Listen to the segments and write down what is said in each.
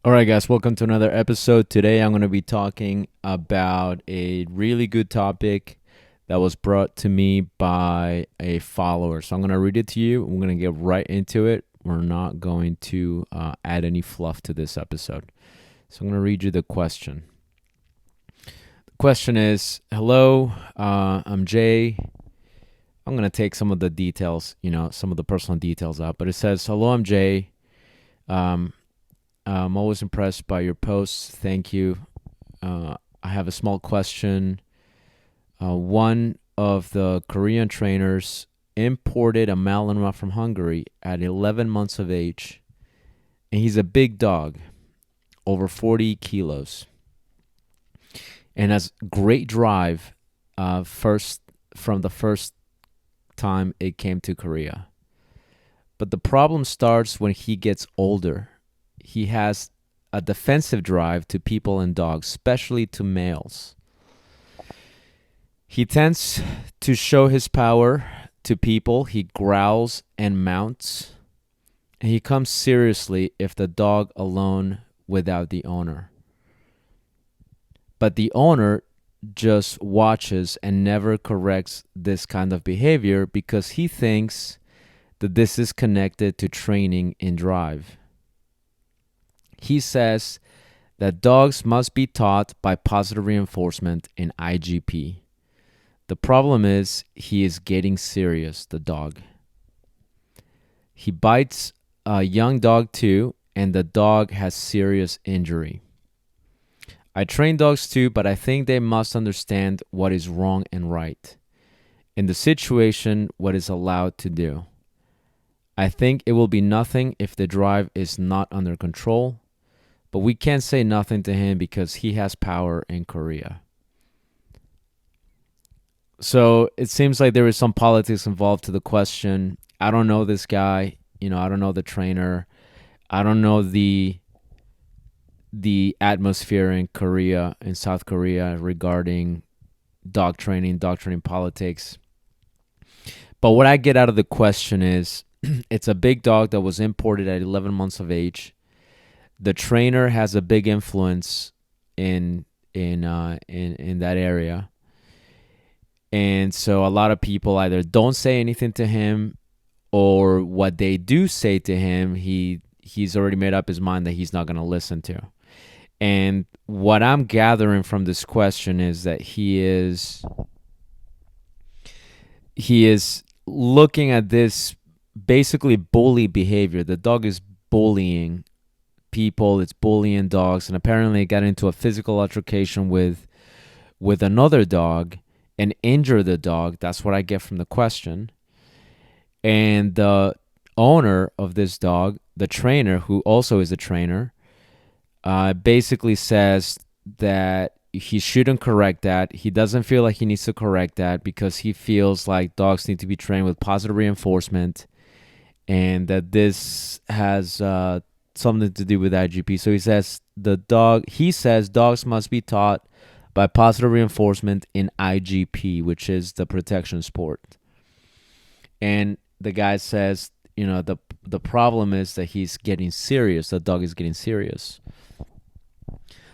All right, guys, welcome to another episode. Today, I'm going to be talking about a really good topic that was brought to me by a follower. So, I'm going to read it to you. We're going to get right into it. We're not going to add any fluff to this episode. So, I'm going to read you the question. The question is, hello, I'm Jay. I'm going to take some of the details, some of the personal details out. But it says, hello, I'm Jay. I'm always impressed by your posts. Thank you. I have a small question. One of the Korean trainers imported a Malinois from Hungary at 11 months of age, and he's a big dog, over 40 kilos, and has great drive from the first time it came to Korea. But the problem starts when he gets older. He has a defensive drive to people and dogs, especially to males. He tends to show his power to people. He growls and mounts. And he comes seriously if the dog alone without the owner. But the owner just watches and never corrects this kind of behavior because he thinks that this is connected to training and drive. He says that dogs must be taught by positive reinforcement in IGP. The problem is he is getting serious, the dog. He bites a young dog too, and the dog has serious injury. I train dogs too, but I think they must understand what is wrong and right. In the situation, what is allowed to do. I think it will be nothing if the drive is not under control. But we can't say nothing to him because he has power in Korea. So it seems like there is some politics involved to the question. I don't know this guy. I don't know the trainer. I don't know the atmosphere in Korea, in South Korea, regarding dog training politics. But what I get out of the question is, it's a big dog that was imported at 11 months of age. The trainer has a big influence in that area, and so a lot of people either don't say anything to him, or what they do say to him, he's already made up his mind that he's not going to listen to. And what I'm gathering from this question is that he is looking at this basically bully behavior. The dog is bullying people, it's bullying dogs, and apparently it got into a physical altercation with another dog and injured the dog. That's what I get from the question. And the owner of this dog, the trainer, who also is a trainer, basically says that he shouldn't correct that. He doesn't feel like he needs to correct that because he feels like dogs need to be trained with positive reinforcement, and that this has something to do with IGP. So he says dogs must be taught by positive reinforcement in IGP, which is the protection sport. And the guy says, the problem is that he's getting serious. The dog is getting serious.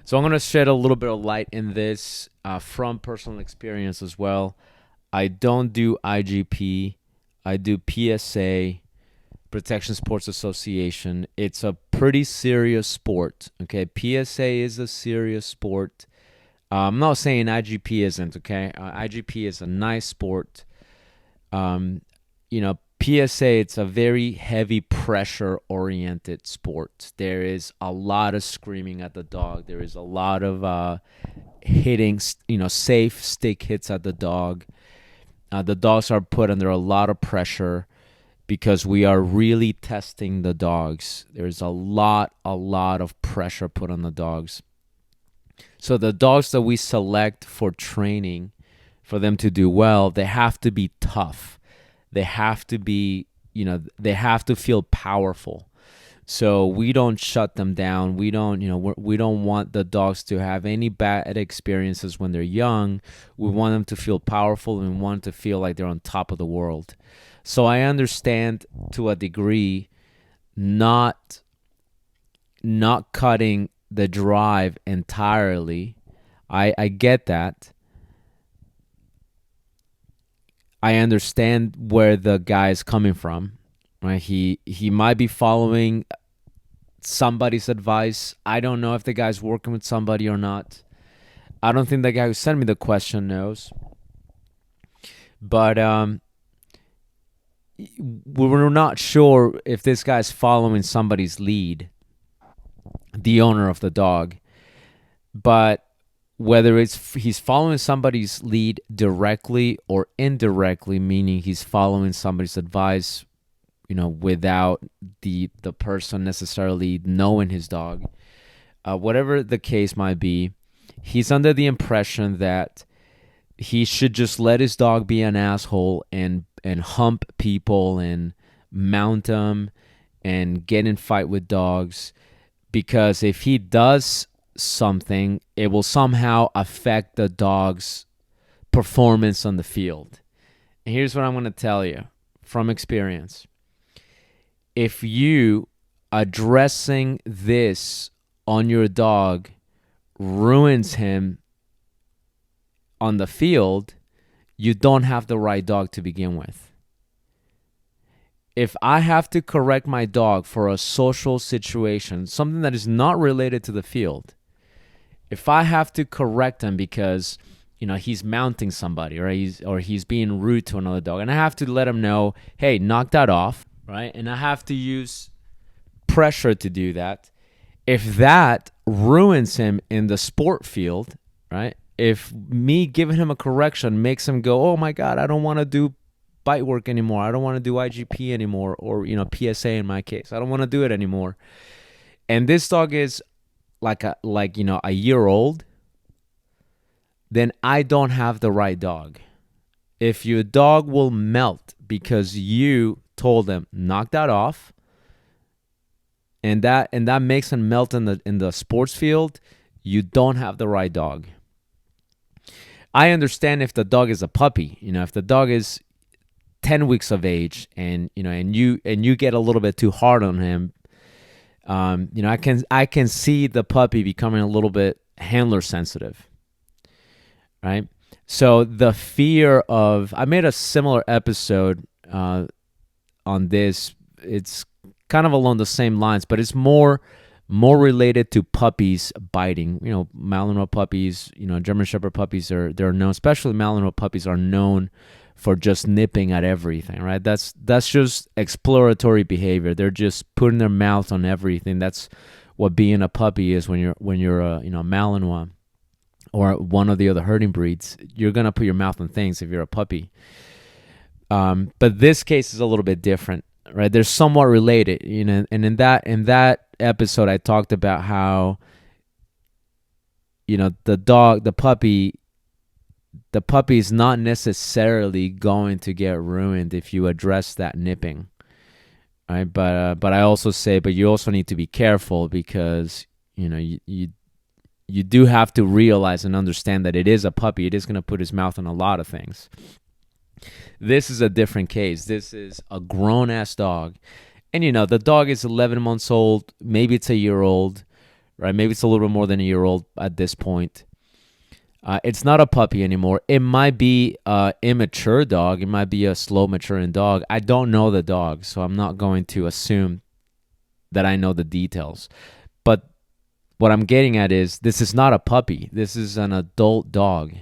So I'm going to shed a little bit of light in this from personal experience as well. I don't do IGP. I do PSA, Protection Sports Association. It's a pretty serious sport. Okay, PSA is a serious sport. I'm not saying IGP isn't. Okay, IGP is a nice sport. PSA, it's a very heavy pressure oriented sport. There is a lot of screaming at the dog. There is a lot of hitting, safe stick hits at the dog. The dogs are put under a lot of pressure because we are really testing the dogs. There's a lot of pressure put on the dogs. So the dogs that we select for training, for them to do well, they have to be tough. They have to be, they have to feel powerful. So we don't shut them down. We don't want the dogs to have any bad experiences when they're young. We want them to feel powerful, and we want them to feel like they're on top of the world. So I understand to a degree not not cutting the drive entirely. I get that. I understand where the guy is coming from. Right? He might be following somebody's advice. I don't know if the guy's working with somebody or not. I don't think the guy who sent me the question knows. But we're not sure if this guy's following somebody's lead, the owner of the dog. But whether he's following somebody's lead directly or indirectly, meaning he's following somebody's advice, without the person necessarily knowing his dog, whatever the case might be, he's under the impression that he should just let his dog be an asshole and hump people and mount them and get in fight with dogs, because if he does something, it will somehow affect the dog's performance on the field. And here's what I'm going to tell you from experience. If you addressing this on your dog ruins him on the field, you don't have the right dog to begin with. If I have to correct my dog for a social situation, something that is not related to the field, if I have to correct him because he's mounting somebody or he's being rude to another dog, and I have to let him know, hey, knock that off, right? And I have to use pressure to do that. If that ruins him in the sport field, right? If me giving him a correction makes him go, oh my God, I don't want to do bite work anymore. I don't want to do IGP anymore, or PSA in my case. I don't want to do it anymore. And this dog is a year old, then I don't have the right dog. If your dog will melt because you told him knock that off, and that makes him melt in the sports field, you don't have the right dog. I understand if the dog is a puppy, if the dog is 10 weeks of age and you get a little bit too hard on him, I can see the puppy becoming a little bit handler sensitive, right? So the fear of, I made a similar episode on this. It's kind of along the same lines, but it's more related to puppies biting. Malinois puppies, German Shepherd puppies they're known, especially Malinois puppies are known for just nipping at everything, right? That's just exploratory behavior. They're just putting their mouth on everything. That's what being a puppy is when you're a Malinois or one of the other herding breeds. You're gonna put your mouth on things if you're a puppy. But this case is a little bit different, right? They're somewhat related, and in that episode I talked about how the puppy is not necessarily going to get ruined if you address that nipping, right? But I also say, but you also need to be careful, because you do have to realize and understand that it is a puppy. It is going to put his mouth on a lot of things. This is a different case. This is a grown-ass dog. And, the dog is 11 months old. Maybe it's a year old, right? Maybe it's a little bit more than a year old at this point. It's not a puppy anymore. It might be an immature dog. It might be a slow maturing dog. I don't know the dog, so I'm not going to assume that I know the details. But what I'm getting at is, this is not a puppy. This is an adult dog.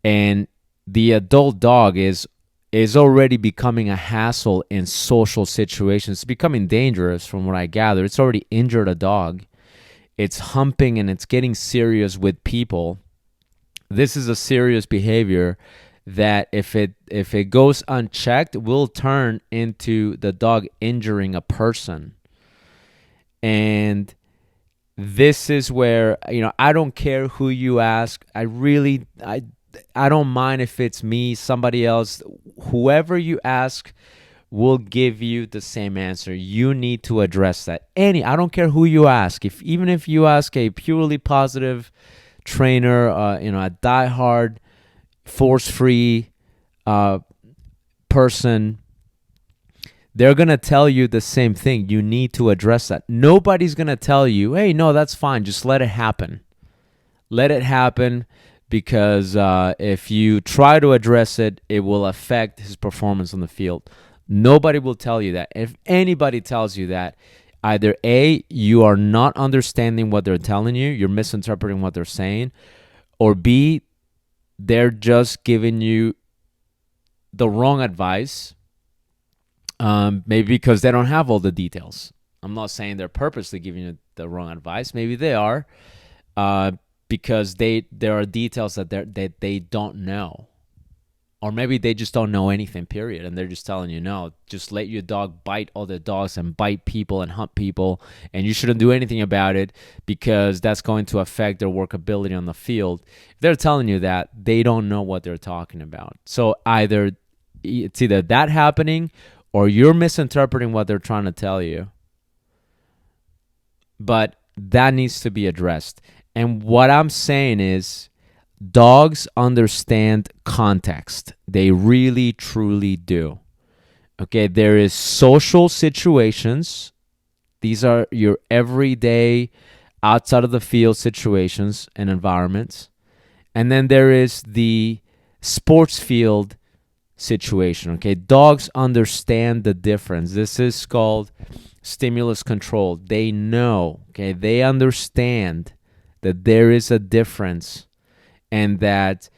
And the adult dog is already becoming a hassle in social situations. It's becoming dangerous from what I gather. It's already injured a dog. It's humping and it's getting serious with people. This is a serious behavior that if it goes unchecked, will turn into the dog injuring a person. And this is where, I don't care who you ask. I don't mind if it's me, somebody else, whoever you ask will give you the same answer. You need to address that. I don't care who you ask. Even if you ask a purely positive trainer, a diehard, force-free person, they're going to tell you the same thing. You need to address that. Nobody's going to tell you, hey, no, that's fine. Just let it happen. Let it happen, because if you try to address it, it will affect his performance on the field. Nobody will tell you that. If anybody tells you that, either A, you are not understanding what they're telling you, you're misinterpreting what they're saying, or B, they're just giving you the wrong advice, maybe because they don't have all the details. I'm not saying they're purposely giving you the wrong advice. Maybe they are, because there are details that they don't know. Or maybe they just don't know anything, period, and they're just telling you, no, just let your dog bite other dogs and bite people and hunt people, and you shouldn't do anything about it because that's going to affect their workability on the field. If they're telling you that, they don't know what they're talking about. So it's either that happening or you're misinterpreting what they're trying to tell you. But that needs to be addressed. And what I'm saying is, dogs understand context. They really, truly do. Okay, there is social situations. These are your everyday, outside of the field situations and environments. And then there is the sports field situation. Okay, dogs understand the difference. This is called stimulus control. They know, okay, they understand that there is a difference, and that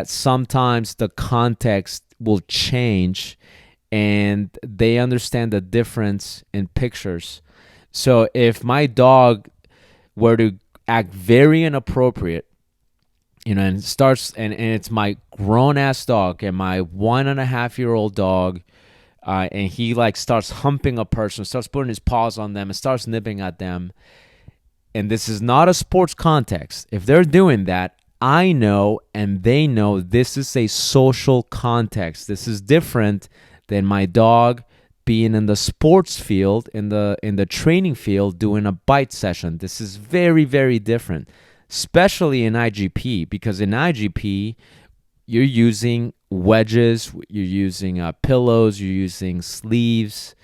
sometimes the context will change, and they understand the difference in pictures. So if my dog were to act very inappropriate, and it's my grown ass dog and my 1.5-year-old dog, and he like starts humping a person, starts putting his paws on them and starts nipping at them, and this is not a sports context. If they're doing that, I know and they know this is a social context. This is different than my dog being in the sports field, in the training field, doing a bite session. This is very, very different, especially in IGP, because in IGP, you're using wedges, you're using pillows, you're using sleeves.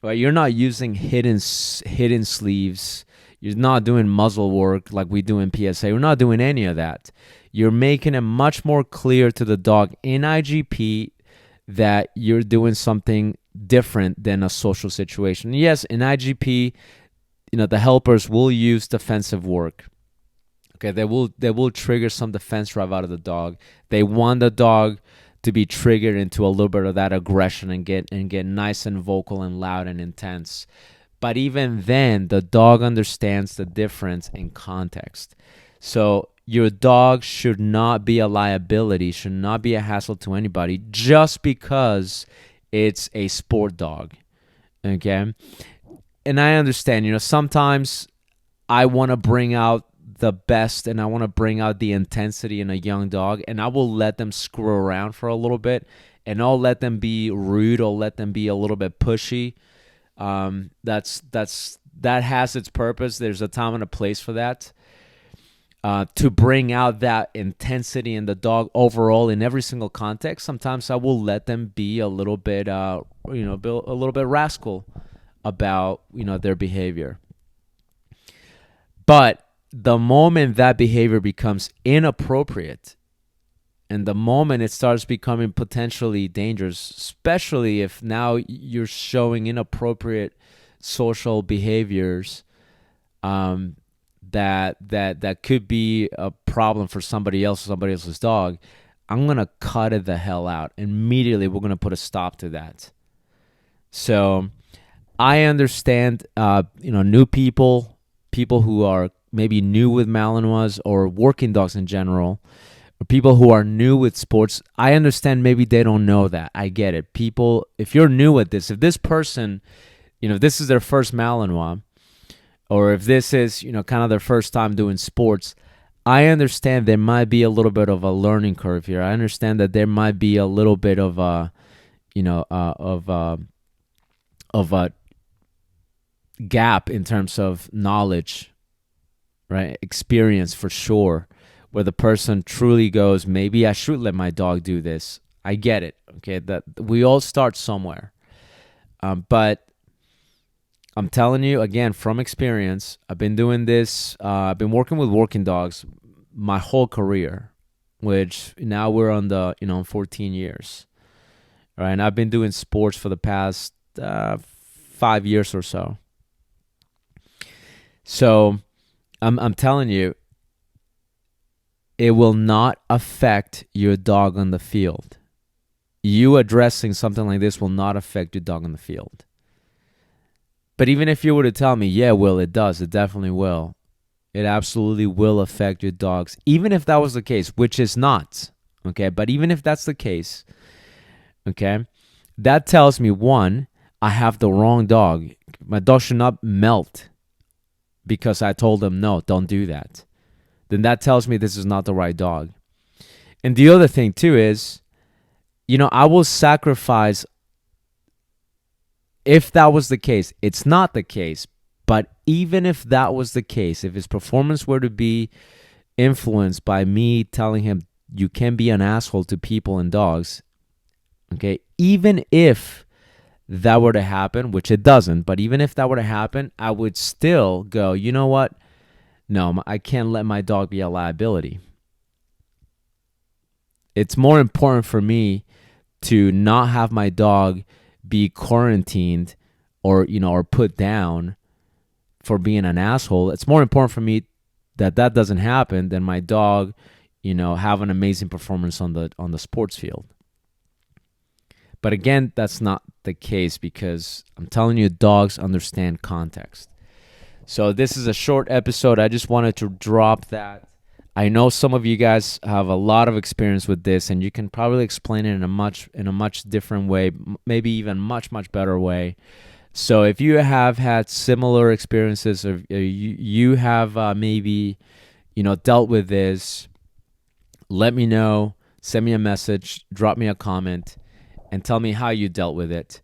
Right? You're not using hidden sleeves. You're not doing muzzle work like we do in PSA. We're not doing any of that. You're making it much more clear to the dog in IGP that you're doing something different than a social situation. Yes, in IGP, the helpers will use defensive work. Okay, they will trigger some defense drive out of the dog. They want the dog to be triggered into a little bit of that aggression and get nice and vocal and loud and intense. But even then, the dog understands the difference in context. So your dog should not be a liability, should not be a hassle to anybody just because it's a sport dog. Okay? And I understand, sometimes I want to bring out the best and I want to bring out the intensity in a young dog, and I will let them screw around for a little bit, and I'll let them be rude, I'll let them be a little bit pushy. That has its purpose. There's a time and a place for that, to bring out that intensity in the dog overall in every single context. Sometimes I will let them be a little bit, a little bit rascal about, their behavior. But the moment that behavior becomes inappropriate, and the moment it starts becoming potentially dangerous, especially if now you're showing inappropriate social behaviors, that could be a problem for somebody else's dog, I'm gonna cut it the hell out. Immediately, we're gonna put a stop to that. So I understand, new people who are maybe new with Malinois or working dogs in general, or people who are new with sports. I understand maybe they don't know that. I get it. People, if you're new at this, if this person, if this is their first Malinois, or if this is, kind of their first time doing sports, I understand there might be a little bit of a learning curve here. I understand that there might be a little bit of a, of a gap in terms of knowledge, right? Experience for sure, where the person truly goes, maybe I should let my dog do this. I get it. Okay, that we all start somewhere. But I'm telling you again from experience, I've been doing this. I've been working with working dogs my whole career, which now we're on the 14 years. All right, and I've been doing sports for the past 5 years or so. So I'm telling you, it will not affect your dog on the field. You addressing something like this will not affect your dog on the field. But even if you were to tell me, yeah, Will, it does. It definitely will. It absolutely will affect your dogs. Even if that was the case, which is not. Okay, but even if that's the case, okay, that tells me, one, I have the wrong dog. My dog should not melt because I told him, no, don't do that. Then that tells me this is not the right dog. And the other thing, too, is, I will sacrifice if that was the case. It's not the case, but even if that was the case, if his performance were to be influenced by me telling him you can be an asshole to people and dogs, okay, even if that were to happen, which it doesn't, but even if that were to happen, I would still go, you know what? No, I can't let my dog be a liability. It's more important for me to not have my dog be quarantined or put down for being an asshole. It's more important for me that doesn't happen than my dog, have an amazing performance on the sports field. But again, that's not the case because I'm telling you, dogs understand context. So this is a short episode. I just wanted to drop that. I know some of you guys have a lot of experience with this, and you can probably explain it in a much different way, maybe even much better way. So if you have had similar experiences, or you have maybe dealt with this, let me know. Send me a message, drop me a comment, and tell me how you dealt with it.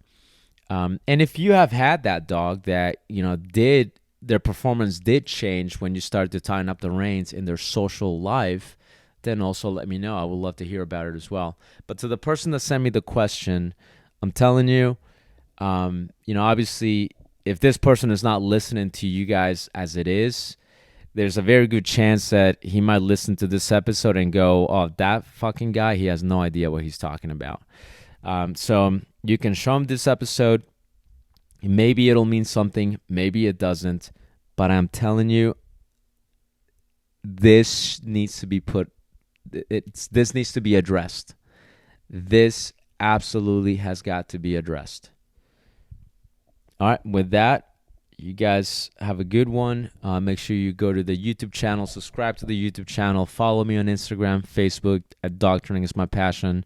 And if you have had that dog that their performance did change when you started to tighten up the reins in their social life, then also let me know. I would love to hear about it as well. But to the person that sent me the question, I'm telling you, obviously, if this person is not listening to you guys as it is, there's a very good chance that he might listen to this episode and go, oh, that fucking guy, he has no idea what he's talking about. So you can show him this episode. Maybe it'll mean something. Maybe it doesn't. But I'm telling you, this needs to be this needs to be addressed. This absolutely has got to be addressed. All right. With that, you guys have a good one. Make sure you go to the YouTube channel, subscribe to the YouTube channel, follow me on Instagram, Facebook at Dog Training is My Passion,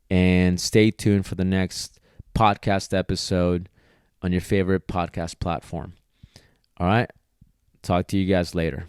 and stay tuned for the next podcast episode on your favorite podcast platform. All right. Talk to you guys later.